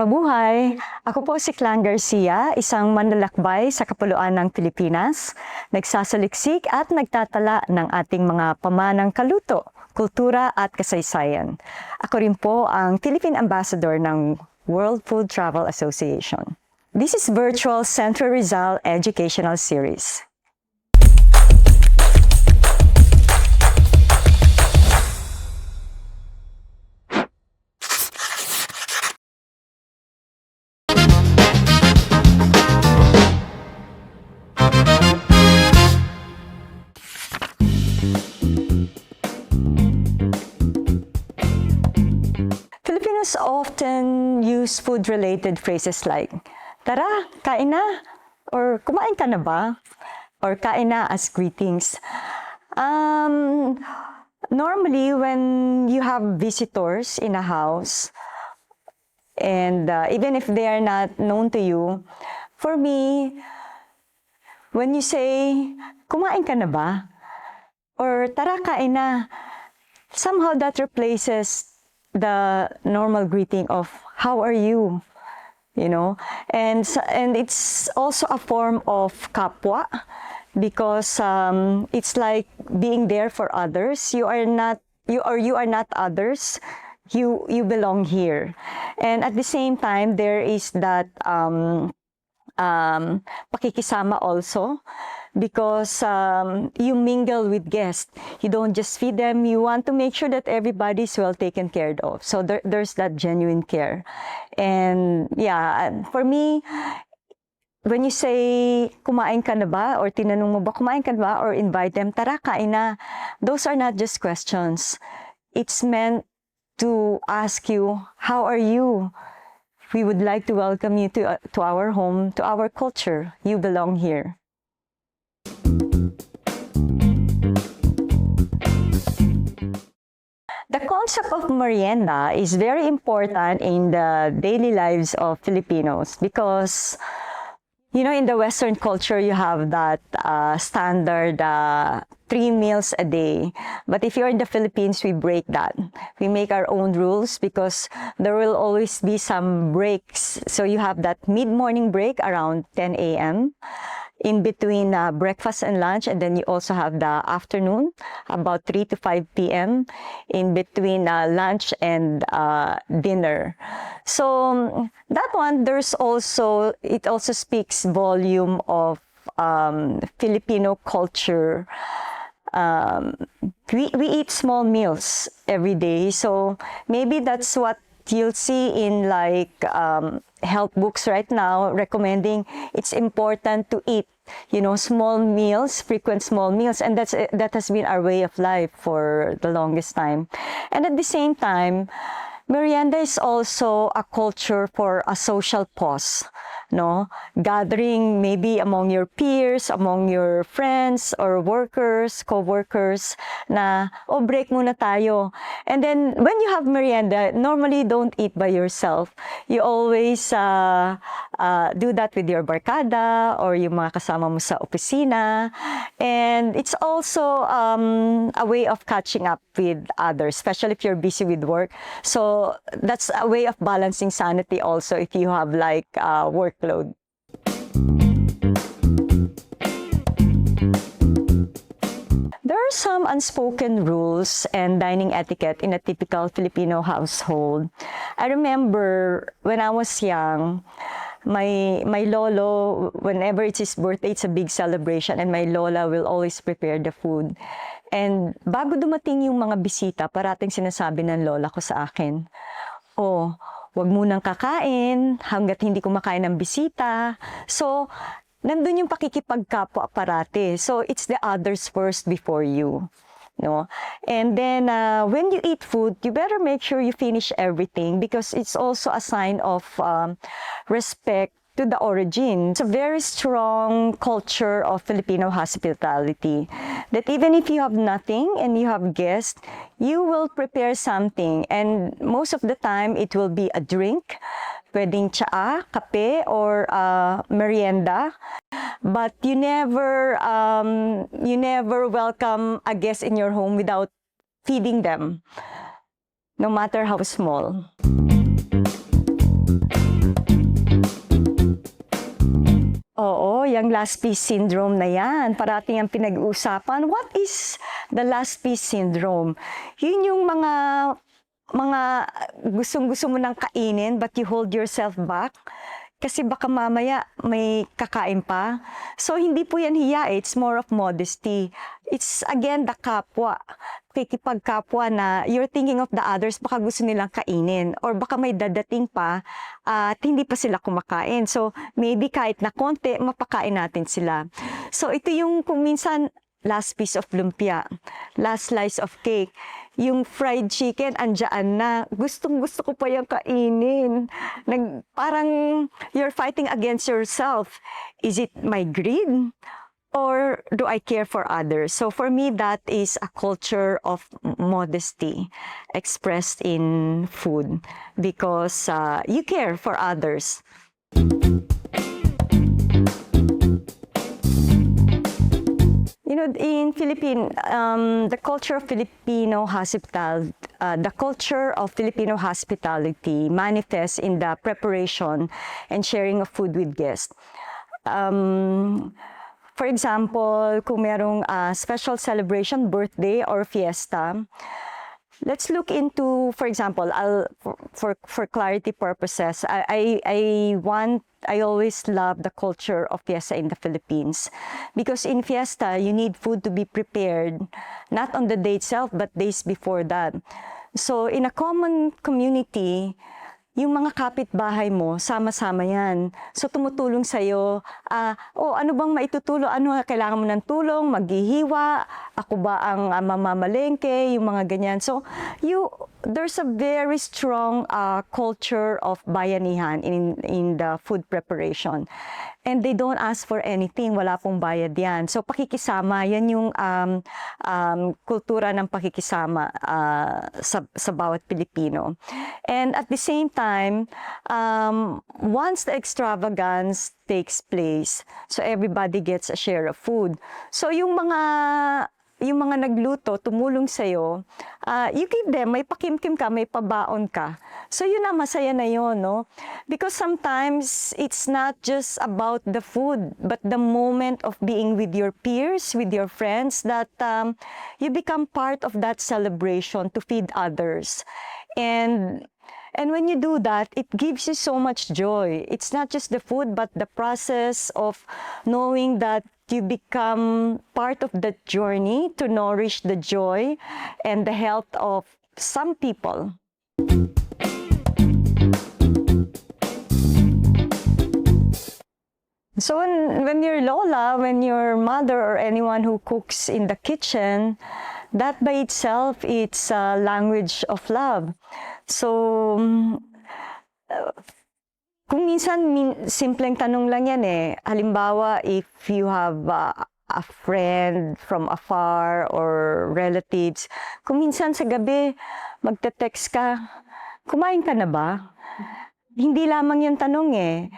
Mabuhay! Ako po si Clan Garcia, isang manlalakbay sa kapuluan ng Pilipinas, nagsasaliksik at nagtatala ng ating mga pamanang kaluto, kultura at kasaysayan. Ako rin po ang Philippine Ambassador ng World Food Travel Association. This is Virtual Central Rizal Educational Series. Filipinos often use food-related phrases like, "Tara, kain na," or "Kumain ka na ba?" or "Kain na" as greetings. Normally, when you have visitors in a house, and even if they are not known to you, for me, when you say, "Kumain ka na ba?" or "Tara, kain na," somehow that replaces the normal greeting of "How are you?" and it's also a form of kapwa, because it's like being there for others. You are not others. You belong here, and at the same time there is that pakikisama also, because you mingle with guests. You don't just feed them. You want to make sure that everybody's well taken care of. So there's that genuine care. And yeah, for me, when you say, "Kumain ka na ba?" or tinanong mo ba, "Kumain ka na ba?" or invite them, "Tara, kain na," those are not just questions. It's meant to ask you, "How are you? We would like to welcome you to our home, to our culture. You belong here." The concept of merienda is very important in the daily lives of Filipinos, because in the Western culture, you have that standard 3 meals a day. But if you're in the Philippines, we break that. We make our own rules, because there will always be some breaks. So you have that mid-morning break around 10 a.m. in between breakfast and lunch, and then you also have the afternoon, about 3 to 5 p.m. in between lunch and dinner. So that one, it also speaks volume of Filipino culture. We eat small meals every day, so maybe that's what you'll see in health books right now, recommending it's important to eat small meals, frequent small meals, and that has been our way of life for the longest time. And at the same time, merienda is also a culture for a social pause, gathering maybe among your peers, among your friends or workers, co-workers, na, "Oh, break muna tayo." And then when you have merienda, normally don't eat by yourself. You always do that with your barkada or yung mga kasama mo sa opisina. And it's also a way of catching up with others, especially if you're busy with work. So that's a way of balancing sanity also if you have workload. There are some unspoken rules and dining etiquette in a typical Filipino household. I remember when I was young, my lolo, whenever it's his birthday, it's a big celebration, and my lola will always prepare the food. And bago dumating yung mga bisita, parating sinasabi ng lola ko sa akin, "Oh, wag munang kakain hanggat hindi kumakain ng bisita." So nandun yung pakikipagkapwa parate. So it's the others first before you. And then when you eat food, you better make sure you finish everything, because it's also a sign of respect to the origin. It's a very strong culture of Filipino hospitality, that even if you have nothing and you have guests, you will prepare something, and most of the time it will be a drink, pwedeng tsaa, kape, or merienda. But you never welcome a guest in your home without feeding them, no matter how small. yung last piece syndrome na yan. Parating ang pinag-uusapan. What is the last piece syndrome? Yun yung mga gustong-gusto mo nang kainin but you hold yourself back. Kasi baka mamaya may kakain pa. So, hindi po yan hiya. It's more of modesty. It's, again, the kapwa. Kikipagkapwa na you're thinking of the others, baka gusto nilang kainin. Or baka may dadating pa at hindi pa sila kumakain. So, maybe kahit na konti, mapakain natin sila. So, ito yung kung minsan, last piece of lumpia, last slice of cake, yung fried chicken, andyan na. Gustong-gusto ko pa yung kainin. Parang you're fighting against yourself. Is it my greed? Or do I care for others? So for me, that is a culture of modesty expressed in food because you care for others. You know, in the culture of Filipino hospitality manifests in the preparation and sharing of food with guests. For example, kung merong special celebration, birthday or fiesta, let's look into, for example, for clarity purposes, I always love the culture of fiesta in the Philippines because in fiesta, you need food to be prepared, not on the day itself, but days before that. So in a common community, yung mga kapitbahay mo, sama-sama yan. So, tumutulong sa'yo, ano bang maitutulong? Ano, kailangan mo ng tulong? Maghihiwa? Ako ba ang mamamalengke? Yung mga ganyan. So, there's a very strong culture of bayanihan in the food preparation. And they don't ask for anything. Wala pong bayad yan. So, pakikisama, yan yung kultura ng pakikisama sa bawat Pilipino. And at the same time, once the extravagance takes place, so everybody gets a share of food. So, yung mga nagluto, tumulong sa'yo, you give them, may pakimkim ka, may pabaon ka. So yun na, masaya na yun, no? Because sometimes, it's not just about the food, but the moment of being with your peers, with your friends, that you become part of that celebration to feed others. And when you do that, it gives you so much joy. It's not just the food, but the process of knowing that you become part of the journey to nourish the joy and the health of some people. So when your lola, when your mother or anyone who cooks in the kitchen, that by itself, it's a language of love. So, kung minsan, simpleng tanong lang yan eh. Halimbawa, if you have a friend from afar or relatives, kung minsan sa gabi, magte-text ka, kumain ka na ba? Hindi lamang yung tanong eh.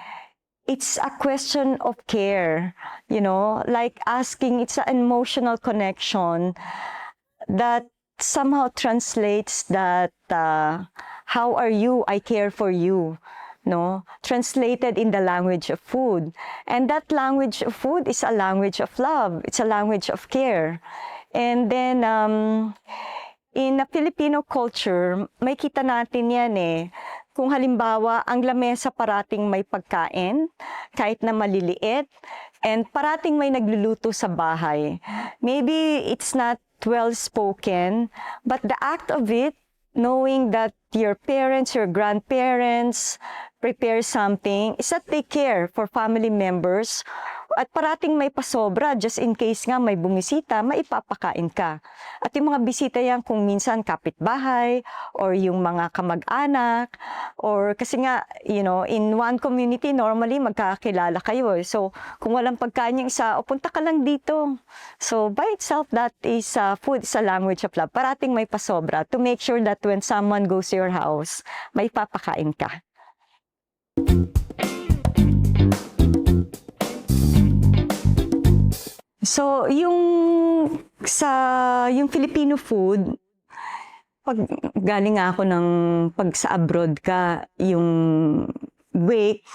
It's a question of care, you know, like asking, it's an emotional connection that somehow translates that, how are you? I care for you. No, translated in the language of food. And that language of food is a language of love. It's a language of care. And then, in a Filipino culture, may kita natin yan eh. Kung halimbawa, ang lamesa parating may pagkain, kahit na maliliit, and parating may nagluluto sa bahay. Maybe it's not well-spoken, but the act of it, knowing that your parents, your grandparents prepare something, is that they care for family members at parating may pasobra just in case nga may bumisita, maipapakain ka. At yung mga bisita yan kung minsan kapitbahay or yung mga kamag-anak or kasi nga, you know, in one community normally magkakilala kayo. So, kung walang pagkain yung isa, o punta ka lang dito. So, by itself, that is food is a language of love. Parating may pasobra to make sure that when someone goes to your house, may papakain ka. So, yung Filipino food, pag galing ako pag sa abroad ka, yung wake,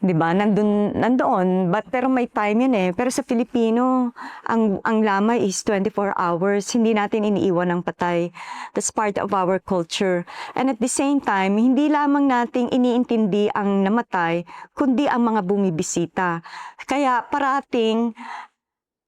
'Di ba? Nandoon, pero may time yun eh. Pero sa Filipino, ang lamay is 24 hours. Hindi natin iniiwan ng patay. That's part of our culture. And at the same time, hindi lamang nating iniintindi ang namatay, kundi ang mga bumibisita. Kaya parating,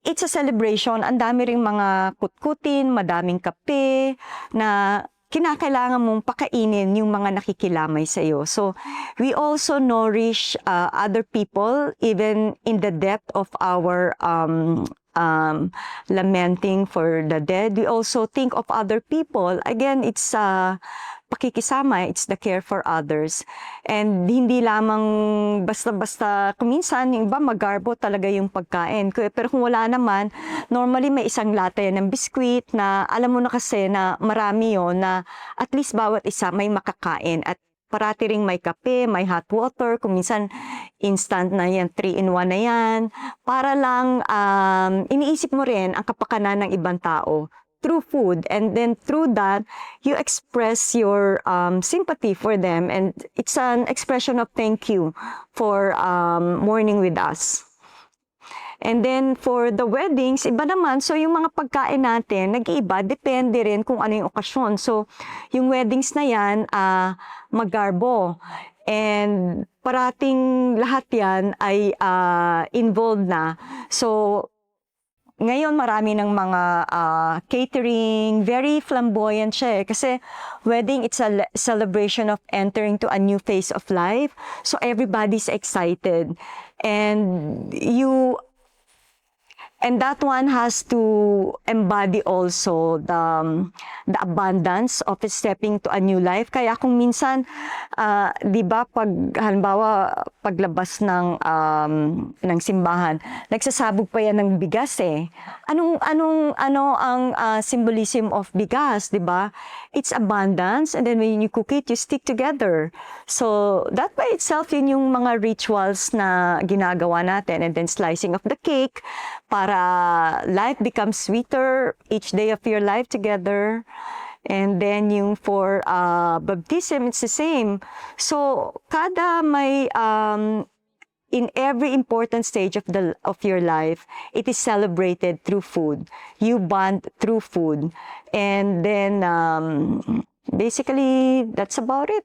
it's a celebration. Ang dami ring mga kutkutin, madaming kape, na kinakailangan mong pakainin yung mga nakikilamay sa iyo. So, we also nourish other people even in the depth of our lamenting for the dead. We also think of other people. Again, it's pakikisama, it's the care for others. And hindi lamang basta-basta, kuminsan yung iba magarbo talaga yung pagkain. Pero kung wala naman, normally may isang lata yan ng biskwit na alam mo na kasi na marami yon na at least bawat isa may makakain. At parati ring may kape, may hot water, kung minsan instant na yan, 3-in-1 na yan. Para lang iniisip mo rin ang kapakanan ng ibang tao through food, and then through that you express your sympathy for them, and it's an expression of thank you for mourning with us. And then for the weddings, iba naman. So yung mga pagkain natin, nag-iiba, depende rin kung ano yung okasyon. So yung weddings na yan, magarbo. And parating lahat yan ay involved na. So ngayon marami ng mga catering, very flamboyant siya eh. Kasi wedding, it's a celebration of entering to a new phase of life. So everybody's excited. And that one has to embody also the abundance of stepping to a new life. Kaya kung minsan, di ba, halimbawa, paglabas ng simbahan, nagsasabog pa yan ng bigas eh. Ano ang symbolism of bigas, di ba? It's abundance, and then when you cook it, you stick together. So, that by itself, yun yung mga rituals na ginagawa natin. And then slicing of the cake, para life becomes sweeter each day of your life together. And then yung for baptism, it's the same. So kada may in every important stage of your life, it is celebrated through food. You bond through food, and then basically that's about it.